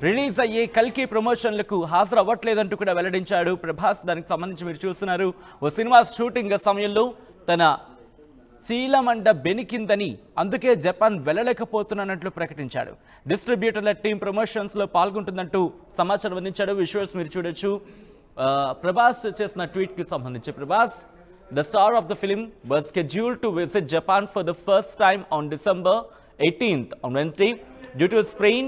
Release అయ్యే కల్కి ప్రమోషన్లకు హాజరు అవ్వట్లేదంటూ కూడా వెల్లడించాడు ప్రభాస్. దానికి సంబంధించి మీరు చూస్తున్నారు, ఓ సినిమా షూటింగ్ సమయంలో తన చీలమండ బెనికిందని, అందుకే జపాన్ వెళ్ళలేకపోతున్నట్లు ప్రకటించాడు. డిస్ట్రిబ్యూటర్ల టీం ప్రమోషన్స్ లో పాల్గొంటుందంటూ సమాచారం అందించాడు. విజువల్స్ మీరు చూడొచ్చు. ప్రభాస్ చేసిన ట్వీట్ కి సంబంధించి, Prabhas, the star of the film was scheduled to visit Japan for the first time on December 18th on Wednesday. Due to a sprain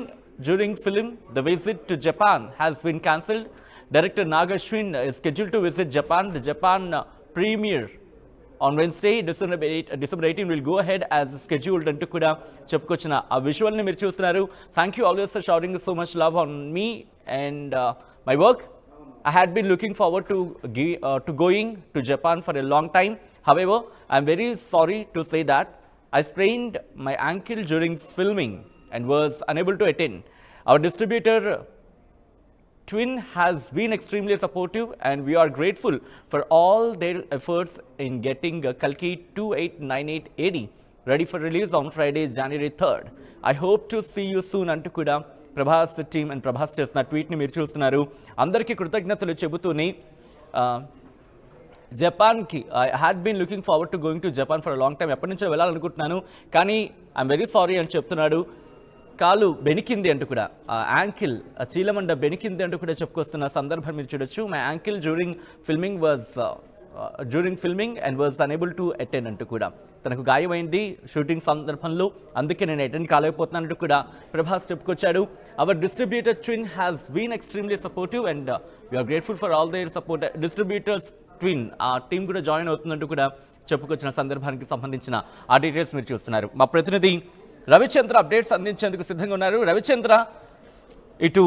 during film, the visit to Japan has been cancelled. Director Naga Ashwin is scheduled to visit Japan. The Japan premiere on Wednesday, December 18 will go ahead as scheduled. అంటూ కూడా చెప్పుకొచ్చిన ఆ విజువల్ని మీరు చూస్తున్నారు. Thank you always for showering so much love on me and my work. I had been looking forward to going to Japan for a long time. However, I'm very sorry to say that I sprained my ankle during filming and was unable to attend. Our distributor Twin has been extremely supportive and we are grateful for all their efforts in getting Kalki 2898 AD ready for release on Friday, January 3rd. I hope to see you soon అంటూ కూడా Prabhas team and Prabhas చేసిన ట్వీట్ని మీరు చూస్తున్నారు. అందరికీ కృతజ్ఞతలు చెబుతూనే జపాన్కి I had been looking forward to going to Japan for a long time, ఎప్పటి నుంచో వెళ్ళాలనుకుంటున్నాను కానీ ఐఎమ్ వెరీ సారీ అని చెప్తున్నాడు. కాలు బెనికింది అంటూ కూడా, యాంకిల్ చీలమండ బెనికింది అంటూ కూడా చెప్పుకొస్తున్న సందర్భం మీరు చూడొచ్చు. My ankle during filming and was unable to attend అంటూ కూడా, తనకు గాయమైంది షూటింగ్ సందర్భంలో, అందుకే నేను అటెండ్ కాలేకపోతున్నానంటూ కూడా ప్రభాస్ చెప్పుకొచ్చాడు. Our distributor twin has been extremely supportive and we are grateful for all their support. Distributors twin ఆ టీం కూడా జాయిన్ అవుతుందంటూ కూడా చెప్పుకొచ్చిన సందర్భానికి సంబంధించిన ఆ డీటెయిల్స్ మీరు చూస్తున్నారు. మా ప్రతినిధి రవిచంద్ర అప్డేట్స్ అందించేందుకు సిద్ధంగా ఉన్నారు. రవిచంద్ర, ఇటు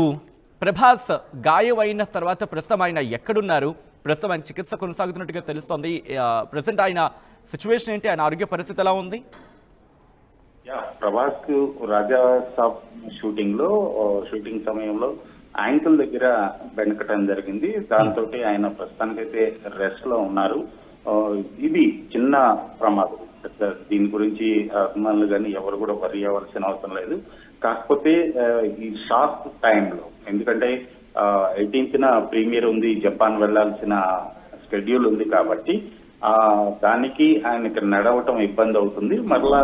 ప్రభాస్ గాయమైన తర్వాత ప్రస్తుతం ఆయన ఎక్కడున్నారు? ప్రస్తుతం ఆయన చికిత్స కొనసాగుతున్నట్టుగా తెలుస్తోంది. ప్రజెంట్ ఆయన సిచ్యువేషన్ ఏంటి? ఆయన ఆరోగ్య పరిస్థితి ఎలా ఉంది? ప్రభాస్ రాజా సాబ్ షూటింగ్ సమయంలో యాంకిల్ దగ్గర బెనకటం జరిగింది. దాంతో ఆయన ప్రస్తుతానికైతే రెస్ట్ లో ఉన్నారు. ఇది చిన్న ప్రమాదం, దీని గురించి అభిమానులు కానీ ఎవరు కూడా వరి అవ్వాల్సిన అవసరం లేదు. కాకపోతే ఈ షార్ట్ టైంలో, ఎందుకంటే 18th ప్రీమియర్ ఉంది, జపాన్ వెళ్లాల్సిన షెడ్యూల్ ఉంది కాబట్టి దానికి ఆయనకి నడవటం ఇబ్బంది అవుతుంది. మరలా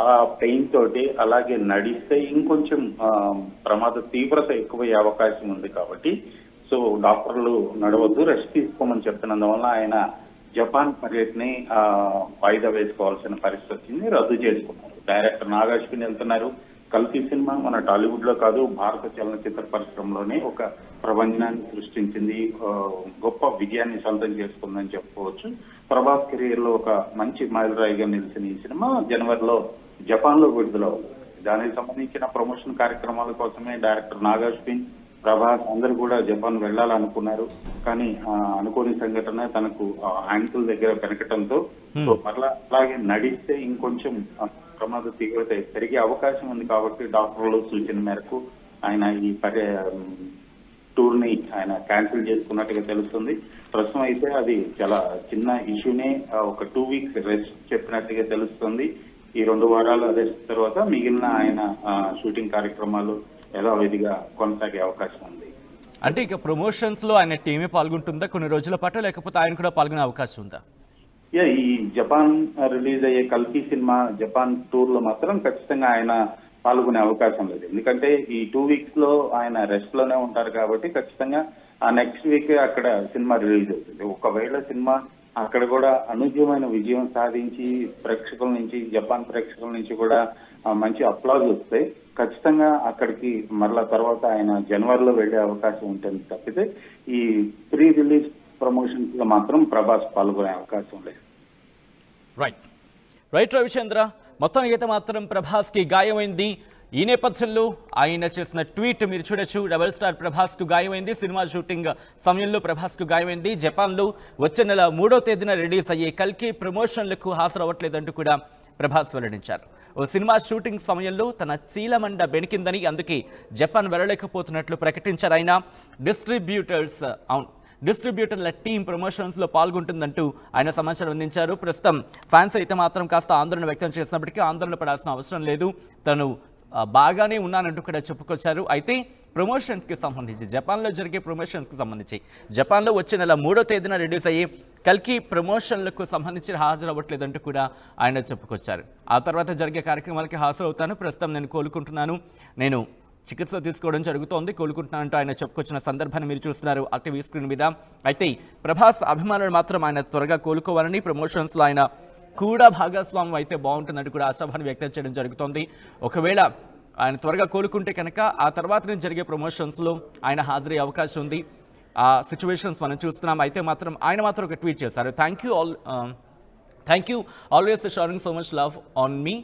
ఆ పెయిన్ తోటి అలాగే నడిస్తే ఇంకొంచెం ప్రమాద తీవ్రత ఎక్కువయ్యే అవకాశం ఉంది కాబట్టి సో డాక్టర్లు నడవద్దు, రెస్ట్ తీసుకోమని చెప్తున్నందువల్ల ఆయన జపాన్ పర్యటనని వాయిదా వేసుకోవాల్సిన పరిస్థితి వచ్చింది. రద్దు చేసుకున్నారు. డైరెక్టర్ నాగా అశ్విన్ వెళ్తున్నారు. కల్కి సినిమా మన టాలీవుడ్ లో కాదు, భారత చలనచిత్ర పరిశ్రమలోనే ఒక ప్రపంచాన్ని సృష్టించింది, గొప్ప విజయాన్ని సొంతం చేసుకుందని చెప్పుకోవచ్చు. ప్రభాస్ కెరీర్ లో ఒక మంచి మైలురాయిగా నిలిచిన ఈ సినిమా జనవరిలో జపాన్ లో విడుదల అవుతుంది. దానికి సంబంధించిన ప్రమోషన్ కార్యక్రమాల కోసమే డైరెక్టర్ నాగా అశ్విన్, ప్రభాస్ అందరూ కూడా జపాన్ వెళ్లాలనుకున్నారు. కానీ అనుకోని సంఘటన తనకు యాంకిల్ దగ్గర పెరగటంతో మరలా అలాగే నడిస్తే ఇంకొంచెం ప్రమాద తీవ్రత పెరిగే అవకాశం ఉంది కాబట్టి డాక్టర్ల సూచన మేరకు ఆయన ఈ టూర్ ని ఆయన క్యాన్సిల్ చేసుకున్నట్టుగా తెలుస్తుంది. ప్రస్తుతం అయితే అది చాలా చిన్న ఇష్యూనే, ఒక 2 weeks రెస్ట్ చెప్పినట్టుగా తెలుస్తుంది. ఈ 2 వారాల రెస్ట్ తర్వాత మిగిలిన ఆయన షూటింగ్ కార్యక్రమాలు యథావిధిగా కొనసాగే అవకాశం ఉంది. అంటే ఇక ప్రమోషన్స్ లో ఆయన టీమే పాల్గొంటుందా కొన్ని రోజుల పాటు, లేకపోతే ఆయన కూడా పాల్గొనే అవకాశం ఉందా? ఈ జపాన్ రిలీజ్ అయ్యే కల్కి సినిమా జపాన్ టూర్ లో మాత్రం ఖచ్చితంగా ఆయన పాల్గొనే అవకాశం లేదు. ఎందుకంటే ఈ 2 weeks లో ఆయన రెస్ట్ లోనే ఉంటారు కాబట్టి ఖచ్చితంగా ఆ నెక్స్ట్ వీక్ అక్కడ సినిమా రిలీజ్ అవుతుంది. ఒకవేళ సినిమా అక్కడ కూడా అనూహ్యమైన విజయం సాధించి ప్రేక్షకుల నుంచి, జపాన్ ప్రేక్షకుల నుంచి కూడా మంచి అప్లాజ్ వస్తే ఖచ్చితంగా అక్కడికి మరలా తర్వాత ఆయన జనవరిలో వెళ్లే అవకాశం ఉంటుంది తప్పితే ఈ ప్రీ రిలీజ్ ప్రమోషన్స్ లో మాత్రం ప్రభాస్ పాల్గొనే అవకాశం లేదు. రైట్ రవిచంద్ర, మొత్తానికి అయితే మాత్రం ప్రభాస్ కి గాయమైంది. ఈ నేపథ్యంలో ఆయన చేసిన ట్వీట్ మీరు చూడొచ్చు. రెబల్ స్టార్ ప్రభాస్ కు గాయమైంది. సినిమా షూటింగ్ సమయంలో ప్రభాస్ కు గాయమైంది. జపాన్ లో వచ్చే నెల 3వ తేదీన రిలీజ్ అయ్యే కల్కి ప్రమోషన్లకు హాజరవ్వట్లేదంటూ కూడా ప్రభాస్ వెల్లడించారు. ఓ సినిమా షూటింగ్ సమయంలో తన చీలమండ బెనికిందని, అందుకే జపాన్ వెళ్ళలేకపోతున్నట్లు ప్రకటించారు ఆయన. డిస్ట్రిబ్యూటర్ల టీం ప్రమోషన్స్ లో పాల్గొంటుందంటూ ఆయన సమాచారం అందించారు. ప్రస్తుతం ఫ్యాన్స్ అయితే మాత్రం కాస్త ఆందోళన వ్యక్తం చేసినప్పటికీ ఆందోళన పడాల్సిన అవసరం లేదు. తను బాగానే ఉన్నానంటూ కూడా చెప్పుకొచ్చారు. అయితే ప్రమోషన్స్కి సంబంధించి జపాన్లో జరిగే ప్రమోషన్స్కి సంబంధించి జపాన్లో వచ్చే నెల 3వ తేదీన రిలీజ్ అయ్యే కల్కి ప్రమోషన్లకు సంబంధించి హాజరవ్వట్లేదంటూ కూడా ఆయన చెప్పుకొచ్చారు. ఆ తర్వాత జరిగే కార్యక్రమాలకి హాజరవుతాను, ప్రస్తుతం నేను కోలుకుంటున్నాను, నేను చికిత్స తీసుకోవడం జరుగుతోంది, కోలుకుంటున్నానంటూ ఆయన చెప్పుకొచ్చిన సందర్భాన్ని మీరు చూస్తున్నారు ఆ టీవీ స్క్రీన్ మీద. అయితే ప్రభాస్ అభిమానులు మాత్రం ఆయన త్వరగా కోలుకోవాలని, ప్రమోషన్స్లో ఆయన కూడా భాగస్వామ్యం అయితే బాగుంటుందంటూ కూడా ఆశాభాన్ని వ్యక్తం చేయడం జరుగుతోంది. ఒకవేళ ఆయన త్వరగా కోలుకుంటే కనుక ఆ తర్వాత నుంచి జరిగే ప్రమోషన్స్లో ఆయన హాజరయ్యే అవకాశం ఉంది. ఆ సిచ్యువేషన్స్ మనం చూస్తున్నాం. అయితే మాత్రం ఆయన మాత్రం ఒక ట్వీట్ చేశారు, thank you always showering so much love on me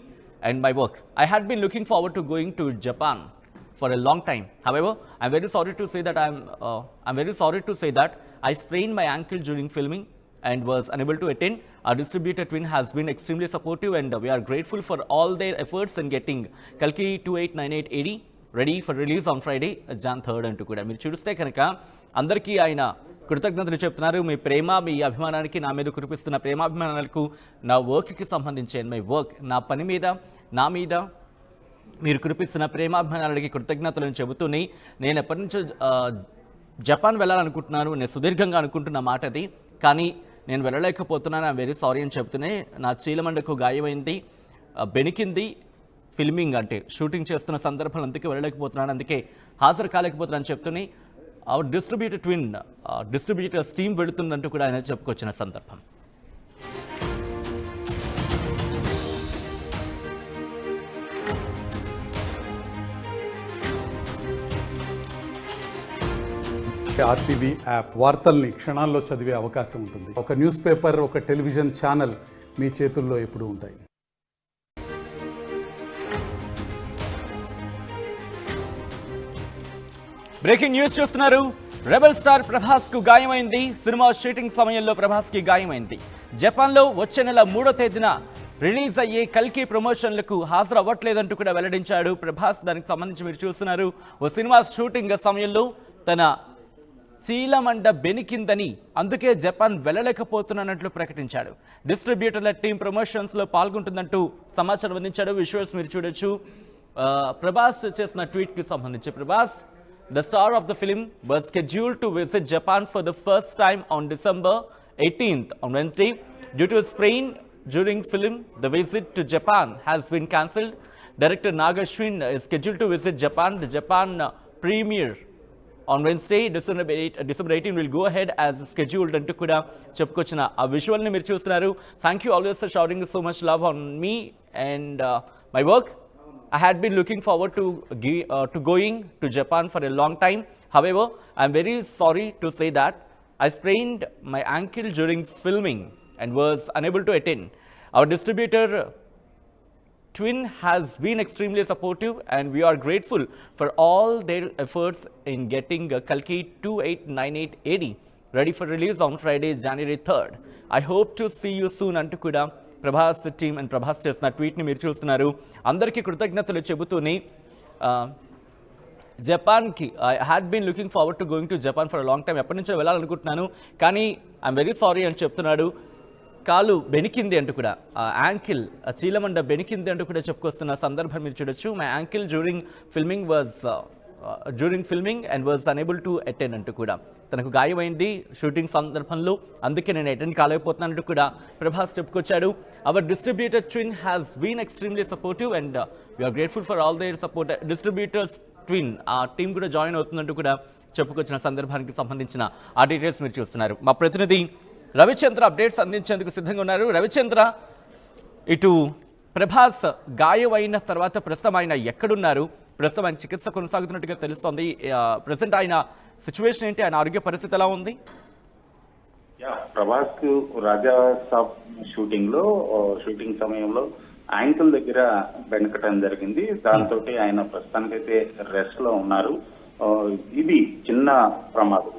and my work. I had been looking forward to going to Japan for a long time. However, I'm very sorry to say that I sprained my ankle during filming and was unable to attend. Our distributor Twin has been extremely supportive and we are grateful for all their efforts in getting Kalki 2898 AD ready for release on Friday, Jan 3rd అంటూ కూడా మీరు చూస్తే కనుక అందరికీ ఆయన కృతజ్ఞతలు చెప్తున్నారు. మీ ప్రేమ, మీ అభిమానానికి, నా మీద కురిపిస్తున్న ప్రేమాభిమానాలకు, నా వర్క్కి సంబంధించి మై వర్క్, నా పని మీద, నా మీద మీరు కురిపిస్తున్న ప్రేమాభిమానాలకి కృతజ్ఞతలను చెబుతూనే నేను ఎప్పటి నుంచో జపాన్ వెళ్ళాలనుకుంటున్నాను, నేను సుదీర్ఘంగా అనుకుంటున్న మాట అది, కానీ నేను వెళ్ళలేకపోతున్నాను, ఐఎమ్ వెరీ సారీ అని చెబుతూనే నా చీలమండకు గాయమైంది, బెనికింది, ఫిల్మింగ్ అంటే షూటింగ్ చేస్తున్న సందర్భాలు అందుకే వెళ్ళలేకపోతున్నాను, అందుకే హాజరు కాలేకపోతున్నాను చెప్తూనే డిస్ట్రిబ్యూటర్స్ టీం వెళుతుందంటూ కూడా ఆయన చెప్పుకొచ్చిన సందర్భం. ఆర్టీవీ యాప్ వార్తల్ని క్షణాల్లో చదివే అవకాశం ఉంటుంది. ఒక న్యూస్ పేపర్, ఒక టెలివిజన్ ఛానల్ మీ చేతుల్లో ఎప్పుడూ ఉంటాయి. బ్రేకింగ్ న్యూస్ చూస్తున్నారు. రెబల్ స్టార్ ప్రభాస్ కు గాయమైంది. సినిమా షూటింగ్ సమయంలో ప్రభాస్ కి గాయమైంది. జపాన్లో వచ్చే నెల 3వ తేదీన రిలీజ్ అయ్యే కల్కి ప్రమోషన్లకు హాజరవ్వట్లేదంటూ కూడా వెల్లడించాడు ప్రభాస్. దానికి సంబంధించి మీరు చూస్తున్నారు. ఓ సినిమా షూటింగ్ సమయంలో తన చీలమండ బెనికిందని, అందుకే జపాన్ వెళ్ళలేకపోతున్నట్లు ప్రకటించాడు. డిస్ట్రిబ్యూటర్ల టీం ప్రమోషన్స్లో పాల్గొంటుందంటూ సమాచారం అందించాడు. విజువల్స్ మీరు చూడొచ్చు. ప్రభాస్ చేసిన ట్వీట్కి సంబంధించి, Prabhas the star of the film was scheduled to visit Japan for the first time on December 18th on Wednesday. Due to a sprain during film, the visit to Japan has been cancelled. Director Naga Ashwin is scheduled to visit Japan. The Japan premiere on Wednesday, December 18 will go ahead as scheduled అంటూ కూడా చెప్పుకొచ్చిన ఆ విజువల్ని మీరు చూస్తున్నారు. Thank you always for showering so much love on me and my work. I had been looking forward to going to Japan for a long time. However, I'm very sorry to say that I sprained my ankle during filming and was unable to attend. Our distributor Twin has been extremely supportive and we are grateful for all their efforts in getting Kalki 2898 AD ready for release on Friday, January 3rd. I hope to see you soon అంటూ కూడా Prabhas team and Prabhas చేసిన ట్వీట్ని మీరు చూస్తున్నారు. అందరికీ కృతజ్ఞతలు చెబుతూనే జపాన్కి I had been looking forward to going to Japan for a long time, ఎప్పటి నుంచో వెళ్ళాలనుకుంటున్నాను, కానీ ఐఎమ్ వెరీ సారీ అని చెప్తున్నాడు. కాలు బెనికింది అంటూ కూడా, యాంకిల్ చీలమండ బెనికింది అంటూ కూడా చెప్పుకొస్తున్న సందర్భం మీరు చూడొచ్చు. My ankle during filming and was unable to attend అంటూ కూడా తనకు గాయమైంది షూటింగ్ సందర్భంలో, అందుకే నేను అటెండ్ కాలేకపోతున్నానంటూ కూడా ప్రభాస్ చెప్పుకొచ్చాడు. Our distributor twin has been extremely supportive and we are grateful for all their support. Distributors twin ఆ టీం కూడా జాయిన్ అవుతుందంటూ కూడా చెప్పుకొచ్చిన సందర్భానికి సంబంధించిన ఆ డీటెయిల్స్ మీరు చూస్తున్నారు. మా ప్రతినిధి రవిచంద్ర అప్డేట్స్ అందించేందుకు సిద్ధంగా ఉన్నారు. రవిచంద్ర, ఇటు ప్రభాస్ గాయమైన తర్వాత ప్రస్తుతం ఆయన ఎక్కడున్నారు? ప్రస్తుతం ఆయన చికిత్స కొనసాగుతున్నట్టుగా తెలుస్తోంది. ప్రజెంట్ ఆయన సిచ్యువేషన్ ఏంటి? ఆయన ఆరోగ్య పరిస్థితి ఎలా ఉంది? ప్రభాస్ కు రాజా సాబ్ షూటింగ్ సమయంలో యాంకిల్ దగ్గర బెనకటం జరిగింది. దాంతో ఆయన ప్రస్తుతానికైతే రెస్ట్ లో ఉన్నారు. ఇది చిన్న ప్రమాదం,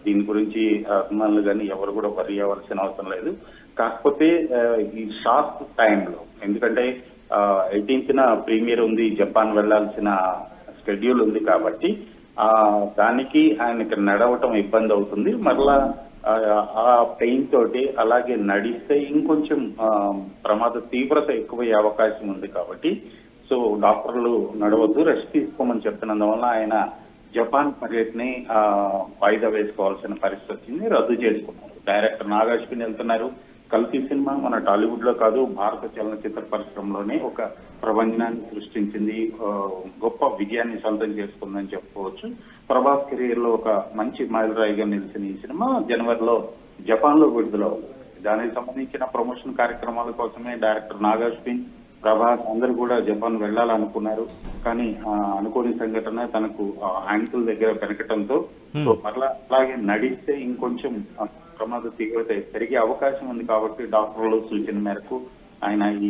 దీని గురించి అభిమానులు కానీ ఎవరు కూడా వరి అవ్వాల్సిన అవసరం లేదు. కాకపోతే ఈ షార్ట్ టైంలో, ఎందుకంటే 18th ప్రీమియర్ ఉంది, జపాన్ వెళ్లాల్సిన షెడ్యూల్ ఉంది కాబట్టి దానికి ఆయనకి నడవటం ఇబ్బంది అవుతుంది. మరలా ఆ పెయిన్ తోటి అలాగే నడిస్తే ఇంకొంచెం ప్రమాద తీవ్రత ఎక్కువయ్యే అవకాశం ఉంది కాబట్టి సో డాక్టర్లు నడవద్దు, రెస్ట్ తీసుకోమని చెప్తున్నందువల్ల ఆయన జపాన్ పర్యటనని వాయిదా వేసుకోవాల్సిన పరిస్థితి వచ్చింది, రద్దు చేసుకున్నారు. డైరెక్టర్ నాగార్జున వెళ్తున్నారు. కల్కి సినిమా మన టాలీవుడ్ లో కాదు, భారత చలనచిత్ర పరిశ్రమలోనే ఒక ప్రపంచాన్ని సృష్టించింది, గొప్ప విజయాన్ని సొంతం చేసుకుందని చెప్పుకోవచ్చు. ప్రభాస్ కెరీర్ లో ఒక మంచి మైలురాయిగా నిలిచిన ఈ సినిమా జనవరిలో జపాన్ లో విడుదలవుతుంది. దానికి సంబంధించిన ప్రమోషన్ కార్యక్రమాల కోసమే డైరెక్టర్ నాగార్జున, ప్రభాస్ అందరూ కూడా జపాన్ వెళ్లాలనుకున్నారు. కానీ అనుకోని సంఘటన తనకు యాంకిల్ దగ్గర పెరగటంతో మరలా అలాగే నడిస్తే ఇంకొంచెం ప్రమాద తీవ్రత పెరిగే అవకాశం ఉంది కాబట్టి డాక్టర్ల సూచన మేరకు ఆయన ఈ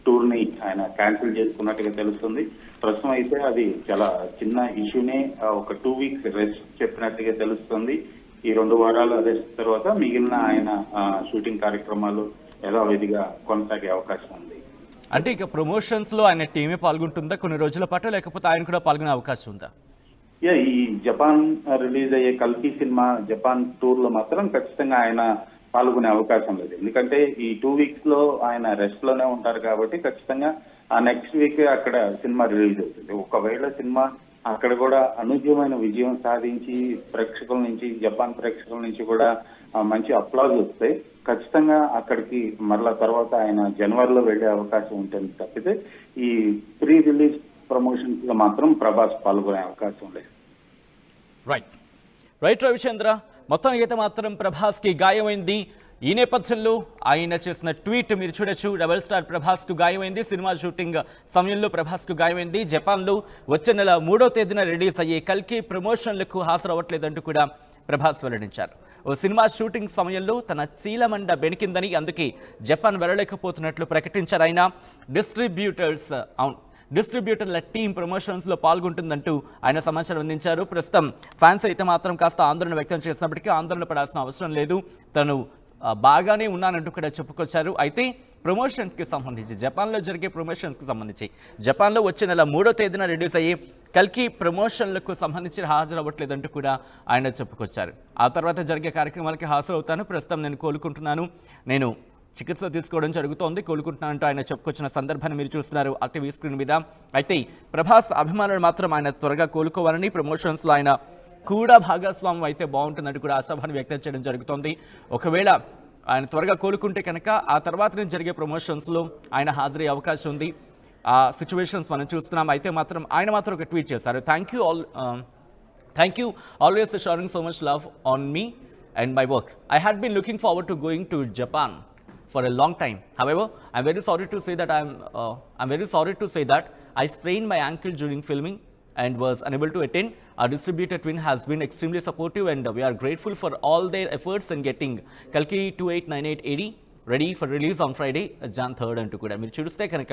టూర్ ని ఆయన క్యాన్సిల్ చేసుకున్నట్టుగా తెలుస్తుంది. ప్రస్తుతం అయితే అది చాలా చిన్న ఇష్యూనే, ఒక 2 weeks రెస్ట్ చెప్పినట్టుగా తెలుస్తుంది. ఈ 2 వారాల రెస్ట్ తర్వాత మిగిలిన ఆయన షూటింగ్ కార్యక్రమాలు యథావిధిగా కొనసాగే అవకాశం ఉంది. అంటే ఇక ప్రమోషన్స్ లో ఆయన టీమే పాల్గొంటుందా కొన్ని రోజుల పాటు, లేకపోతే ఆయన కూడా పాల్గొనే అవకాశం ఉందా? ఈ జపాన్ రిలీజ్ అయ్యే కల్కి సినిమా జపాన్ టూర్ లో మాత్రం ఖచ్చితంగా ఆయన పాల్గొనే అవకాశం లేదు. ఎందుకంటే ఈ 2 weeks లో ఆయన రెస్ట్ లోనే ఉంటారు కాబట్టి ఖచ్చితంగా ఆ నెక్స్ట్ వీక్ అక్కడ సినిమా రిలీజ్ అవుతుంది. ఒకవేళ సినిమా అక్కడ కూడా అనూహ్యమైన విజయం సాధించి ప్రేక్షకుల నుంచి, జపాన్ ప్రేక్షకుల నుంచి కూడా మంచి అప్లాజ్ వస్తే ఖచ్చితంగా అక్కడికి మరలా తర్వాత ఆయన జనవరిలో వెళ్లే అవకాశం ఉంటుంది తప్పితే ఈ ప్రీ రిలీజ్ ప్రమోషన్స్ లో మాత్రం ప్రభాస్ పాల్గొనే అవకాశం లేదు. రైట్ రవిచంద్ర, మొత్తానికి అయితే మాత్రం ప్రభాస్కి గాయమైంది. ఈ నేపథ్యంలో ఆయన చేసిన ట్వీట్ మీరు చూడొచ్చు. రెబల్ స్టార్ ప్రభాస్కు గాయమైంది, సినిమా షూటింగ్ సమయంలో ప్రభాస్కు గాయమైంది. జపాన్లో వచ్చే నెల 3వ తేదీన రిలీజ్ అయ్యే కల్కి ప్రమోషన్లకు హాజరవ్వట్లేదంటూ కూడా ప్రభాస్ వెల్లడించారు. ఓ సినిమా షూటింగ్ సమయంలో తన చీలమండ బెనికిందని, అందుకే జపాన్ వెళ్ళలేకపోతున్నట్లు ప్రకటించారు ఆయన. డిస్ట్రిబ్యూటర్ల టీం ప్రమోషన్స్ లో పాల్గొంటుందంటూ ఆయన సమాచారం అందించారు. ప్రస్తుతం ఫ్యాన్స్ అయితే మాత్రం కాస్త ఆందోళన వ్యక్తం చేసినప్పటికీ ఆందోళన పడాల్సిన అవసరం లేదు, తను బాగానే ఉన్నానంటూ కూడా చెప్పుకొచ్చారు. అయితే ప్రమోషన్స్కి సంబంధించి, జపాన్లో జరిగే ప్రమోషన్స్కి సంబంధించి జపాన్లో వచ్చే నెల 3వ తేదీన రిలీజ్ అయ్యి కల్కి ప్రమోషన్లకు సంబంధించి హాజరవ్వట్లేదంటూ కూడా ఆయన చెప్పుకొచ్చారు. ఆ తర్వాత జరిగే కార్యక్రమాలకి హాజరవుతాను, ప్రస్తుతం నేను కోలుకుంటున్నాను, నేను చికిత్స తీసుకోవడం జరుగుతోంది, కోలుకుంటున్నానంటూ ఆయన చెప్పుకొచ్చిన సందర్భాన్ని మీరు చూస్తున్నారు ఆ టీవీ స్క్రీన్ మీద. అయితే ప్రభాస్ అభిమానులు మాత్రం ఆయన త్వరగా కోలుకోవాలని, ప్రమోషన్స్లో ఆయన కూడా భాగస్వామ్యం అయితే బాగుంటుందంటూ కూడా ఆశాభాన్ని వ్యక్తం చేయడం జరుగుతోంది. ఒకవేళ ఆయన త్వరగా కోలుకుంటే కనుక ఆ తర్వాత నుంచి జరిగే ప్రమోషన్స్లో ఆయన హాజరయ్యే అవకాశం ఉంది. ఆ సిచ్యువేషన్స్ మనం చూస్తున్నాం. అయితే మాత్రం ఆయన మాత్రం ఒక ట్వీట్ చేశారు. Thank you always showering so much love on me and my work. I had been looking forward to going to Japan for a long time. However, I'm very sorry to say that I sprained my ankle during filming and was unable to attend. Our distributor Twin has been extremely supportive and we are grateful for all their efforts in getting Kalki 289880 ready for release on Friday, Jan 3rd అంటూ కూడా మీరు చూస్తే కనుక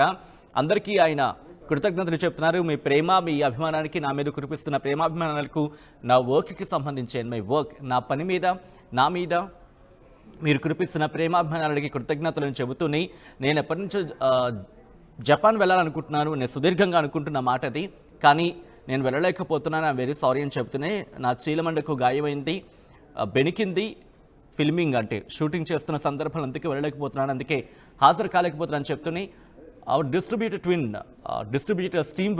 అందరికీ ఆయన కృతజ్ఞతలు చెప్తున్నారు. మీ ప్రేమ, మీ అభిమానానికి, నా మీద కురిపిస్తున్న ప్రేమాభిమానాలకు, నా వర్క్కి సంబంధించి మై వర్క్, నా పని మీద, నా మీద మీరు కురిపిస్తున్న ప్రేమాభిమానాలకి కృతజ్ఞతలను చెబుతూనే నేను ఎప్పటి నుంచో జపాన్ వెళ్ళాలనుకుంటున్నాను, నేను సుదీర్ఘంగా అనుకుంటున్న మాట అది, కానీ నేను వెళ్ళలేకపోతున్నాను, ఐ వెరీ సారీ అని చెబుతూనే నా చీలమండకు గాయమైంది, బెనికింది, ఫిల్మింగ్ అంటే షూటింగ్ చేస్తున్న సందర్భాలు అందుకే వెళ్ళలేకపోతున్నాను, అందుకే హాజరు కాలేకపోతున్నాను చెప్తూనే డిస్ట్రిబ్యూటర్స్ టీమ్